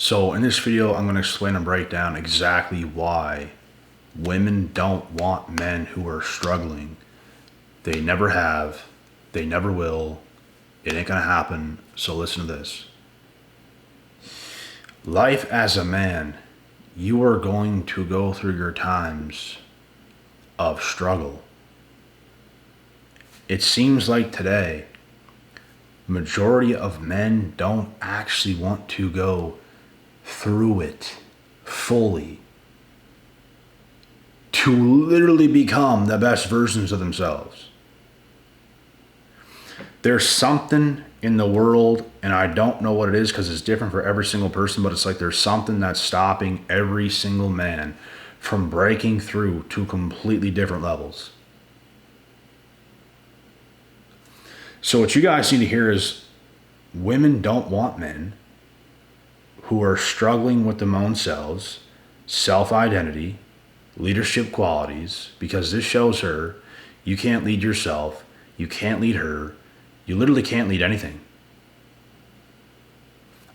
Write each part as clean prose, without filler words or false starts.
So in this video, I'm going to explain and break down exactly why women don't want men who are struggling. They never have, they never will, it ain't going to happen. So listen to this. Life as a man, you are going to go through your times of struggle. It seems like today, majority of men don't actually want to go through it fully to literally become the best versions of themselves. There's something in the world, and I don't know what it is because it's different for every single person, but it's like there's something that's stopping every single man from breaking through to completely different levels. So what you guys need to hear is women don't want men who are struggling with their own selves, self-identity, leadership qualities, because this shows her you can't lead yourself, you can't lead her, you literally can't lead anything.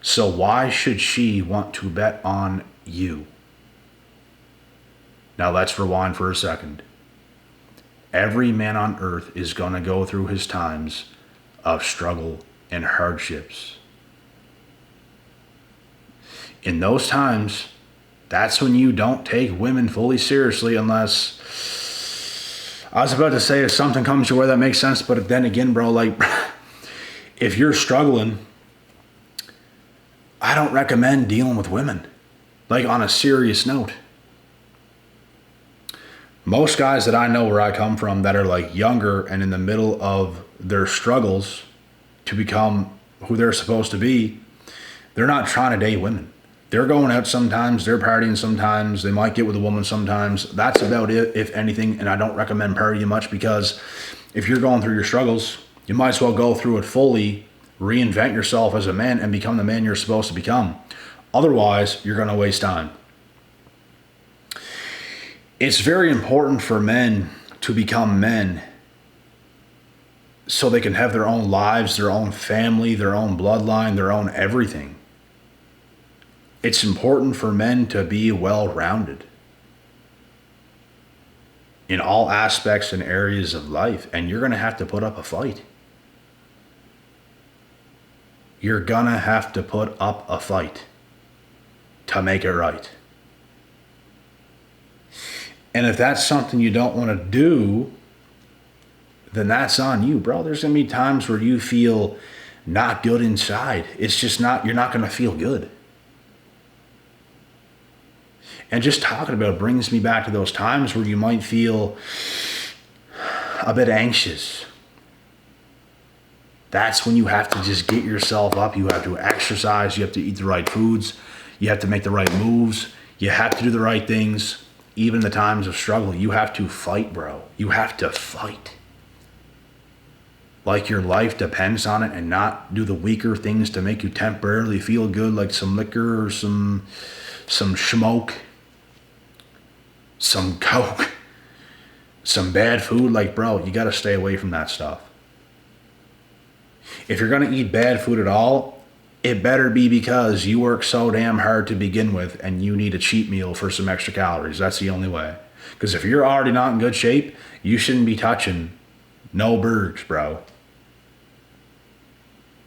So why should she want to bet on you? Now let's rewind for a second. Every man on earth is going to go through his times of struggle and hardships. In those times, that's when you don't take women fully seriously unless, I was about to say if something comes your way that makes sense, but then again, bro, like if you're struggling, I don't recommend dealing with women, like on a serious note. Most guys that I know where I come from that are like younger and in the middle of their struggles to become who they're supposed to be, they're not trying to date women. They're going out sometimes, they're partying sometimes, they might get with a woman sometimes. That's about it, if anything, and I don't recommend partying much because if you're going through your struggles, you might as well go through it fully, reinvent yourself as a man, and become the man you're supposed to become. Otherwise, you're going to waste time. It's very important for men to become men so they can have their own lives, their own family, their own bloodline, their own everything. It's important for men to be well-rounded in all aspects and areas of life, and you're going to have to put up a fight. You're going to have to put up a fight to make it right. And if that's something you don't want to do, then that's on you, bro. There's going to be times where you feel not good inside. It's just not, you're not going to feel good. And just talking about it brings me back to those times where you might feel a bit anxious. That's when you have to just get yourself up. You have to exercise. You have to eat the right foods. You have to make the right moves. You have to do the right things. Even in the times of struggle, you have to fight, bro. You have to fight. Like your life depends on it, and not do the weaker things to make you temporarily feel good, like some liquor or some smoke, some coke, some bad food. Like, bro, you got to stay away from that stuff. If you're going to eat bad food at all, it better be because you work so damn hard to begin with and you need a cheat meal for some extra calories. That's the only way. Because if you're already not in good shape, you shouldn't be touching no burgers, bro.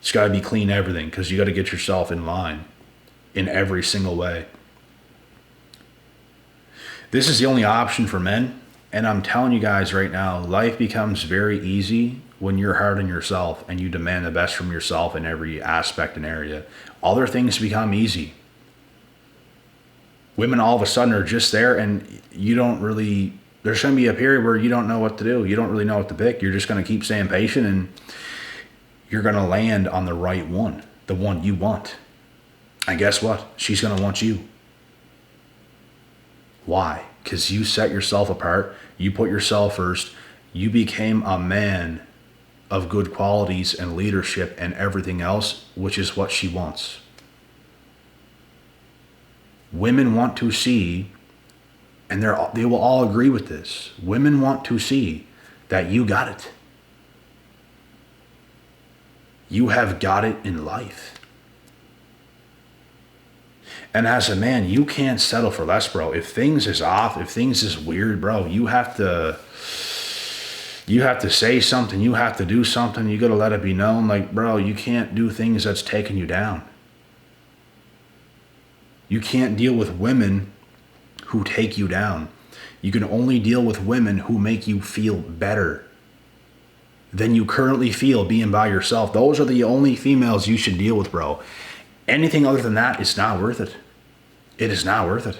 It's got to be clean everything, because you got to get yourself in line in every single way. This is the only option for men. And I'm telling you guys right now, life becomes very easy when you're hard on yourself and you demand the best from yourself in every aspect and area. Other things become easy. Women all of a sudden are just there, and you don't really, there's going to be a period where you don't know what to do. You don't really know what to pick. You're just going to keep staying patient, and you're going to land on the right one, the one you want. And guess what? She's going to want you. Why? Because you set yourself apart. You put yourself first. You became a man of good qualities and leadership and everything else, which is what she wants. Women want to see, and they will all agree with this, women want to see that you got it. You have got it in life. And as a man, you can't settle for less, bro. If things is off, if things is weird, bro, you have to say something. You have to do something. You got to let it be known. Like, bro, you can't do things that's taking you down. You can't deal with women who take you down. You can only deal with women who make you feel better than you currently feel being by yourself. Those are the only females you should deal with, bro. Anything other than that, it's not worth it. It is not worth it.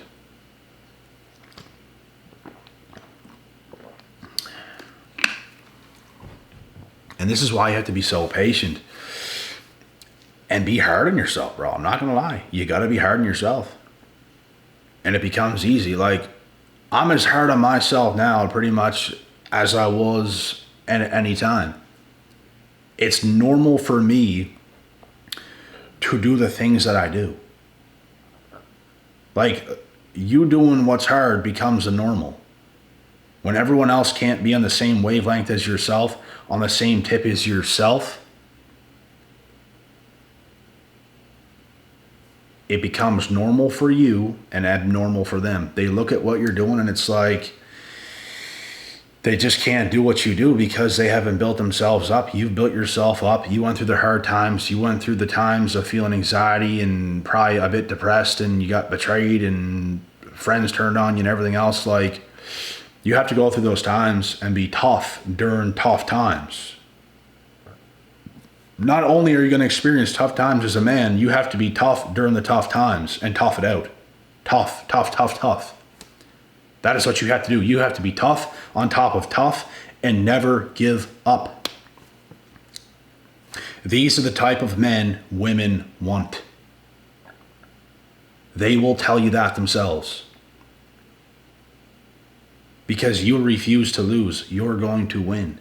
And this is why you have to be so patient and be hard on yourself, bro. I'm not going to lie. You got to be hard on yourself. And it becomes easy. Like, I'm as hard on myself now pretty much as I was at any time. It's normal for me to do the things that I do. Like, you doing what's hard becomes the normal. When everyone else can't be on the same wavelength as yourself, on the same tip as yourself, it becomes normal for you and abnormal for them. They look at what you're doing and it's like they just can't do what you do because they haven't built themselves up. You've built yourself up. You went through the hard times. You went through the times of feeling anxiety and probably a bit depressed, and you got betrayed and friends turned on you and everything else. Like, you have to go through those times and be tough during tough times. Not only are you going to experience tough times as a man, you have to be tough during the tough times and tough it out. Tough, tough, tough, tough. That is what you have to do. You have to be tough on top of tough and never give up. These are the type of men women want. They will tell you that themselves. Because you refuse to lose, you're going to win.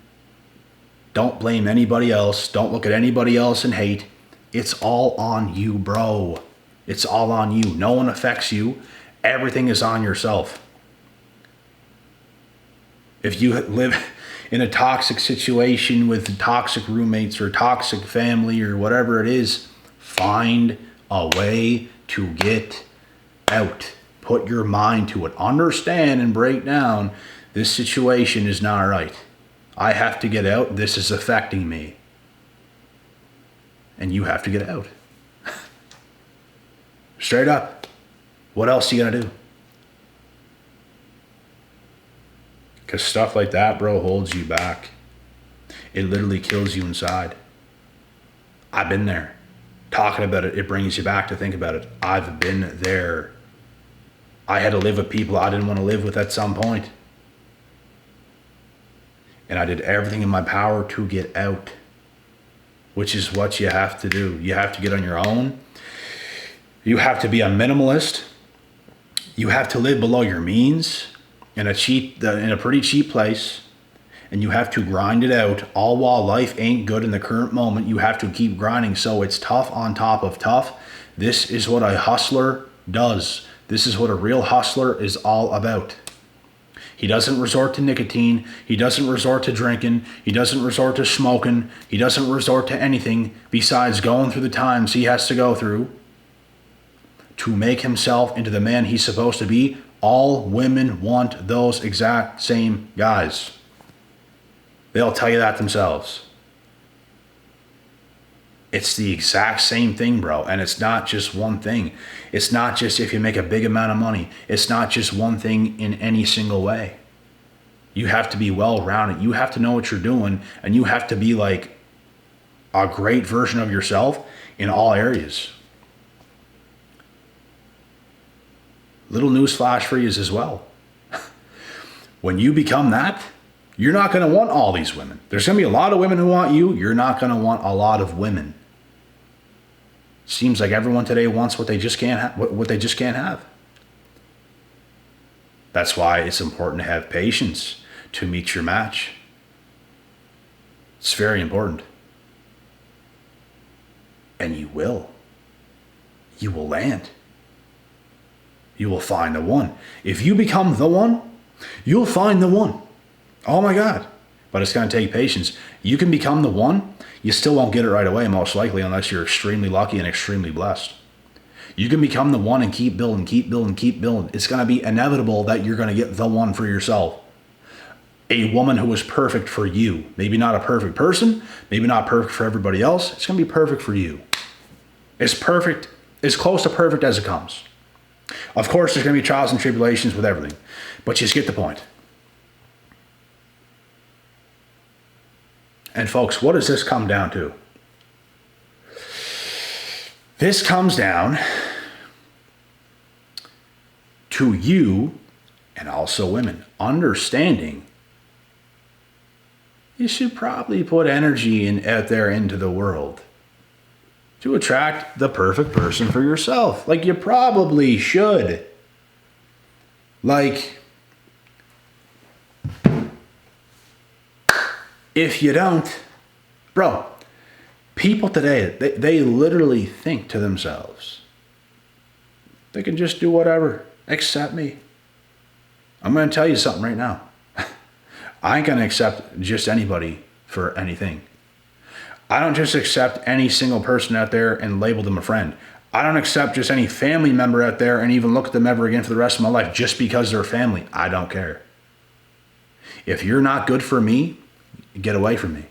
Don't blame anybody else. Don't look at anybody else and hate. It's all on you, bro. It's all on you. No one affects you. Everything is on yourself. If you live in a toxic situation with toxic roommates or toxic family or whatever it is, find a way to get out. Put your mind to it. Understand and break down, this situation is not right. I have to get out. This is affecting me. And you have to get out. Straight up. What else are you going to do? Because stuff like that, bro, holds you back. It literally kills you inside. I've been there. Talking about it, it brings you back to think about it. I've been there. I had to live with people I didn't want to live with at some point. And I did everything in my power to get out. Which is what you have to do. You have to get on your own. You have to be a minimalist. You have to live below your means in a pretty cheap place. And you have to grind it out, all while life ain't good in the current moment. You have to keep grinding, so it's tough on top of tough. This is what a hustler does. This is what a real hustler is all about. He doesn't resort to nicotine. He doesn't resort to drinking. He doesn't resort to smoking. He doesn't resort to anything besides going through the times he has to go through to make himself into the man he's supposed to be. All women want those exact same guys. They'll tell you that themselves. It's the exact same thing, bro. And it's not just one thing. It's not just if you make a big amount of money. It's not just one thing in any single way. You have to be well-rounded. You have to know what you're doing. And you have to be like a great version of yourself in all areas. Little newsflash for you as well. When you become that, you're not going to want all these women. There's going to be a lot of women who want you. You're not going to want a lot of women. Seems like everyone today wants what they just can't have. What they just can't have. That's why it's important to have patience to meet your match. It's very important. And you will. You will land. You will find the one. If you become the one, you'll find the one. Oh my God. But it's going to take patience. You can become the one. You still won't get it right away, most likely, unless you're extremely lucky and extremely blessed. You can become the one and keep building, keep building, keep building. It's going to be inevitable that you're going to get the one for yourself. A woman who is perfect for you. Maybe not a perfect person, maybe not perfect for everybody else. It's going to be perfect for you. It's perfect, as close to perfect as it comes. Of course, there's going to be trials and tribulations with everything, but you just get the point. And folks, what does this come down to? This comes down to you, and also women, understanding you should probably put energy out there into the world to attract the perfect person for yourself. Like, you probably should. Like, if you don't, bro, people today, they literally think to themselves, they can just do whatever, accept me. I'm going to tell you something right now. I ain't going to accept just anybody for anything. I don't just accept any single person out there and label them a friend. I don't accept just any family member out there and even look at them ever again for the rest of my life just because they're family. I don't care. If you're not good for me, get away from me.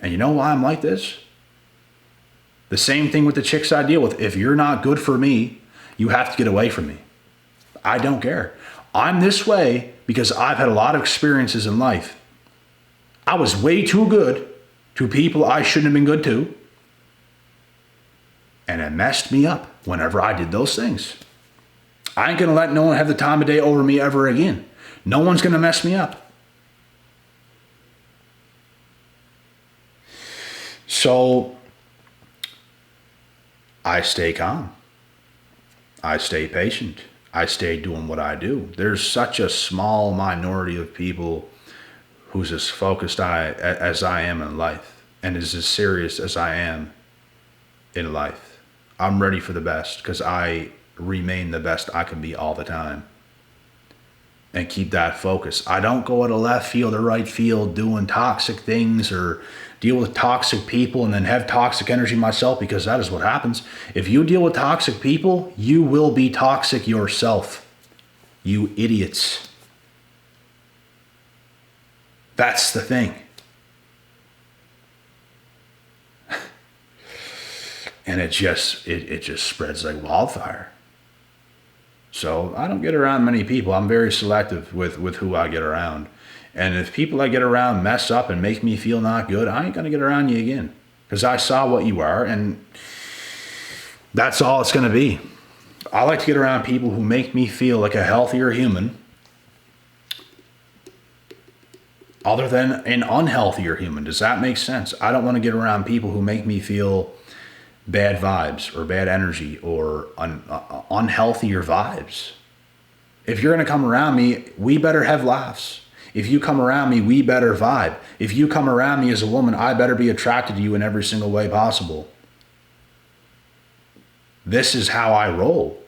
And you know why I'm like this? The same thing with the chicks I deal with. If you're not good for me, you have to get away from me. I don't care. I'm this way because I've had a lot of experiences in life. I was way too good to people I shouldn't have been good to. And it messed me up whenever I did those things. I ain't going to let no one have the time of day over me ever again. No one's going to mess me up. So I stay calm. I stay patient. I stay doing what I do. There's such a small minority of people who's as focused as I am in life and is as serious as I am in life. I'm ready for the best because I remain the best I can be all the time and keep that focus. I don't go to left field or right field doing toxic things or deal with toxic people and then have toxic energy myself, because that is what happens. If you deal with toxic people, you will be toxic yourself. You idiots. That's the thing. And it just spreads like wildfire. So I don't get around many people. I'm very selective with who I get around. And if people I get around mess up and make me feel not good, I ain't going to get around you again. Because I saw what you are, and that's all it's going to be. I like to get around people who make me feel like a healthier human other than an unhealthier human. Does that make sense? I don't want to get around people who make me feel bad vibes or bad energy or unhealthier vibes. If you're going to come around me, we better have laughs. If you come around me, we better vibe. If you come around me as a woman, I better be attracted to you in every single way possible. This is how I roll.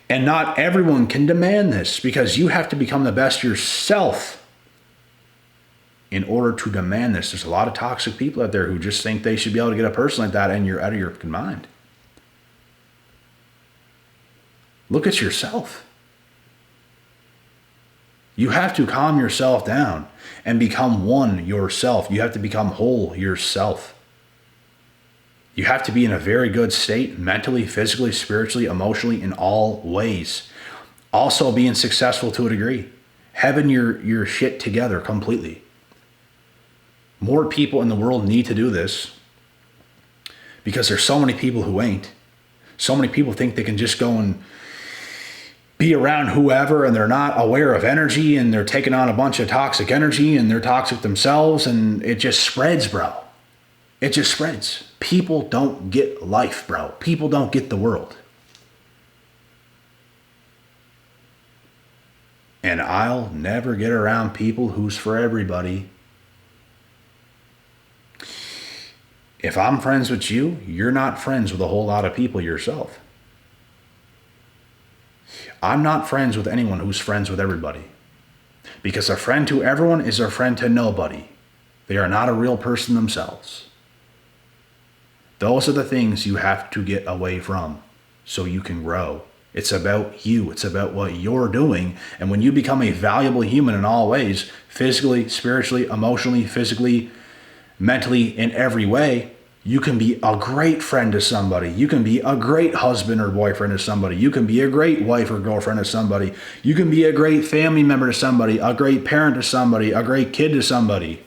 And not everyone can demand this, because you have to become the best yourself in order to demand this. There's a lot of toxic people out there who just think they should be able to get a person like that, and you're out of your mind. Look at yourself. You have to calm yourself down and become one yourself. You have to become whole yourself. You have to be in a very good state, mentally, physically, spiritually, emotionally, in all ways. Also being successful to a degree. Having your shit together completely. More people in the world need to do this because there's so many people who ain't. So many people think they can just go and be around whoever, and they're not aware of energy, and they're taking on a bunch of toxic energy, and they're toxic themselves, and it just spreads, bro. It just spreads. People don't get life, bro. People don't get the world. And I'll never get around people who's for everybody. If I'm friends with you, you're not friends with a whole lot of people yourself. I'm not friends with anyone who's friends with everybody. Because a friend to everyone is a friend to nobody. They are not a real person themselves. Those are the things you have to get away from so you can grow. It's about you. It's about what you're doing. And when you become a valuable human in all ways, physically, spiritually, emotionally, physically, mentally, in every way, you can be a great friend to somebody. You can be a great husband or boyfriend to somebody. You can be a great wife or girlfriend to somebody. You can be a great family member to somebody, a great parent to somebody, a great kid to somebody.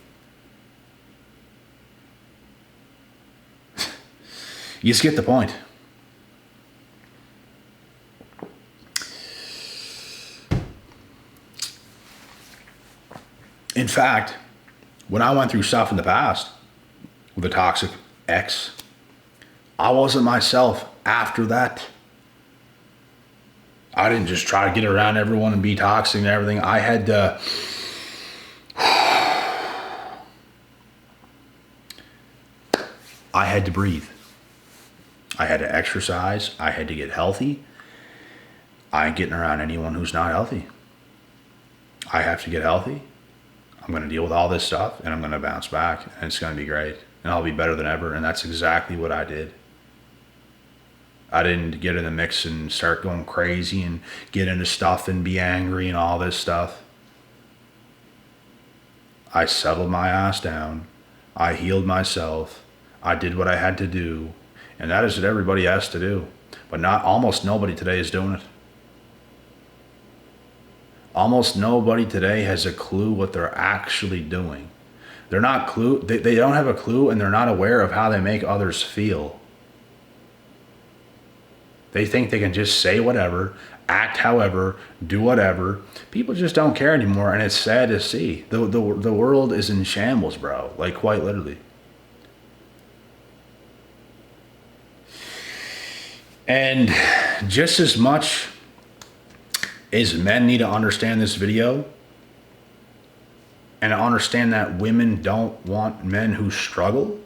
You just get the point. In fact, when I went through stuff in the past with a toxic ex, I wasn't myself after that. I didn't just try to get around everyone and be toxic and everything. I had to breathe. I had to exercise. I had to get healthy. I ain't getting around anyone who's not healthy. I have to get healthy. I'm going to deal with all this stuff and I'm going to bounce back and it's going to be great and I'll be better than ever. And that's exactly what I did. I didn't get in the mix and start going crazy and get into stuff and be angry and all this stuff. I settled my ass down. I healed myself. I did what I had to do. And that is what everybody has to do. But almost nobody today is doing it. Almost nobody today has a clue what they're actually doing. They don't have a clue and they're not aware of how they make others feel. They think they can just say whatever, act however, do whatever. People just don't care anymore and it's sad to see. The world is in shambles, bro. Like quite literally. And just as much as men need to understand this video and understand that women don't want men who struggle,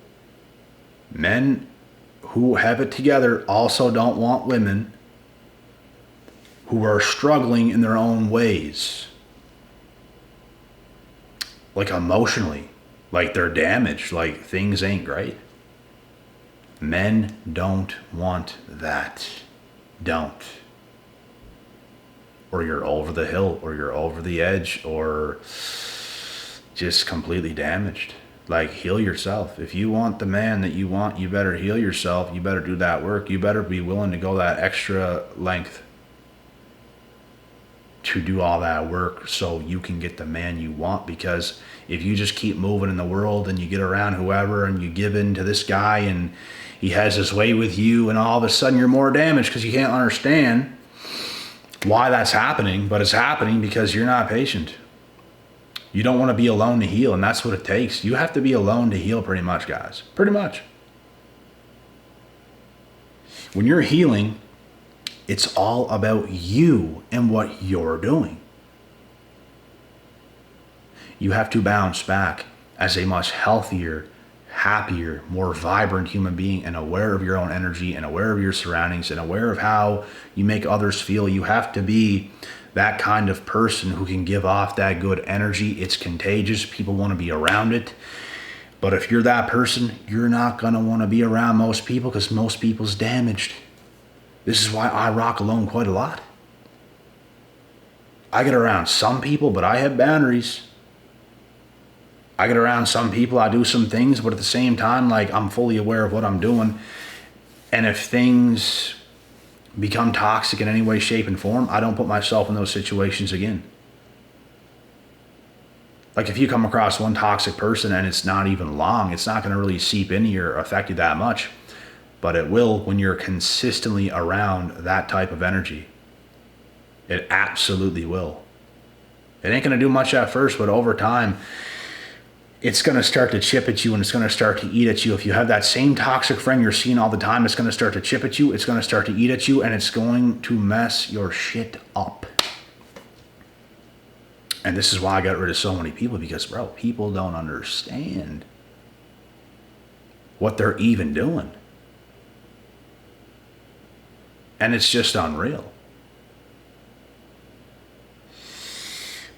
men who have it together also don't want women who are struggling in their own ways. Like emotionally, like they're damaged, like things ain't great. Men don't want that. Don't. Or you're over the hill, or you're over the edge, or just completely damaged. Like, heal yourself. If you want the man that you want, you better heal yourself. You better do that work. You better be willing to go that extra length to do all that work so you can get the man you want. Because if you just keep moving in the world and you get around whoever and you give in to this guy and he has his way with you, and all of a sudden you're more damaged because you can't understand why that's happening, but it's happening because you're not patient. You don't want to be alone to heal, and that's what it takes. You have to be alone to heal pretty much, guys. Pretty much. When you're healing, it's all about you and what you're doing. You have to bounce back as a much healthier, happier, more vibrant human being and aware of your own energy and aware of your surroundings and aware of how you make others feel. You have to be that kind of person who can give off that good energy. It's contagious. People want to be around it. But if you're that person, you're not going to want to be around most people because most people's damaged. This is why I rock alone quite a lot. I get around some people, but I have boundaries. I get around some people, I do some things, but at the same time, like, I'm fully aware of what I'm doing. And if things become toxic in any way, shape, and form, I don't put myself in those situations again. Like, if you come across one toxic person and it's not even long, it's not going to really seep into you or affect you that much. But it will when you're consistently around that type of energy. It absolutely will. It ain't going to do much at first, but over time, it's going to start to chip at you and it's going to start to eat at you. If you have that same toxic friend you're seeing all the time, it's going to start to chip at you. It's going to start to eat at you and it's going to mess your shit up. And this is why I got rid of so many people, because, bro, people don't understand what they're even doing. And it's just unreal.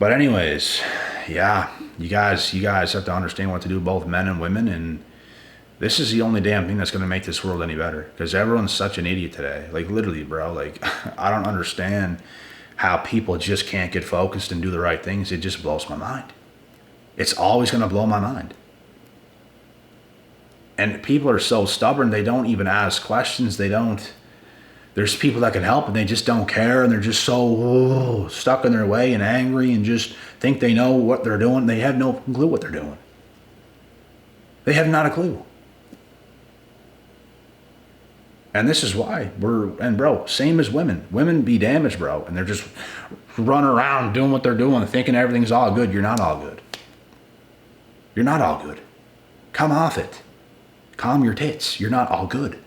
But anyways, yeah, you guys have to understand what to do, both men and women, and This is the only damn thing that's going to make this world any better, because everyone's such an idiot today. Like, literally, bro. Like, I don't understand how people just can't get focused and do the right things. It just blows my mind. It's always going to blow my mind. And people are so stubborn, they don't even ask questions. There's people that can help and they just don't care, and they're just so stuck in their way and angry and just think they know what they're doing. They have no clue what they're doing. They have not a clue. And this is why bro, same as women. Women be damaged, bro. And they're just running around doing what they're doing, thinking everything's all good. You're not all good. You're not all good. Come off it. Calm your tits. You're not all good.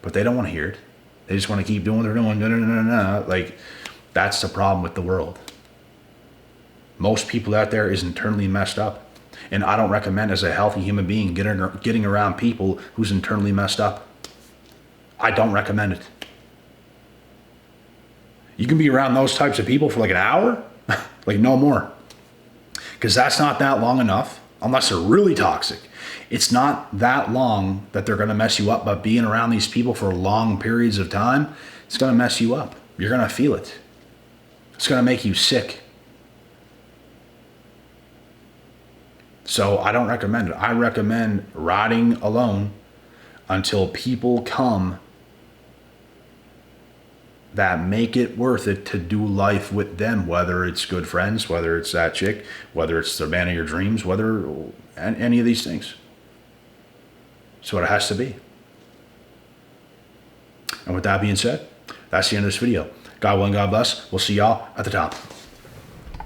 But they don't want to hear it. They just want to keep doing what they're doing. Like, that's the problem with the world. Most people out there is internally messed up. And I don't recommend, as a healthy human being, getting around people who's internally messed up. I don't recommend it. You can be around those types of people for like an hour, like no more. Because that's not that long enough, unless they're really toxic. It's not that long that they're going to mess you up, but being around these people for long periods of time, it's going to mess you up. You're going to feel it. It's going to make you sick. So I don't recommend it. I recommend riding alone until people come that make it worth it to do life with them, whether it's good friends, whether it's that chick, whether it's the man of your dreams, whether any of these things. That's what it has to be. And with that being said, that's the end of this video. God willing, God bless. We'll see y'all at the top.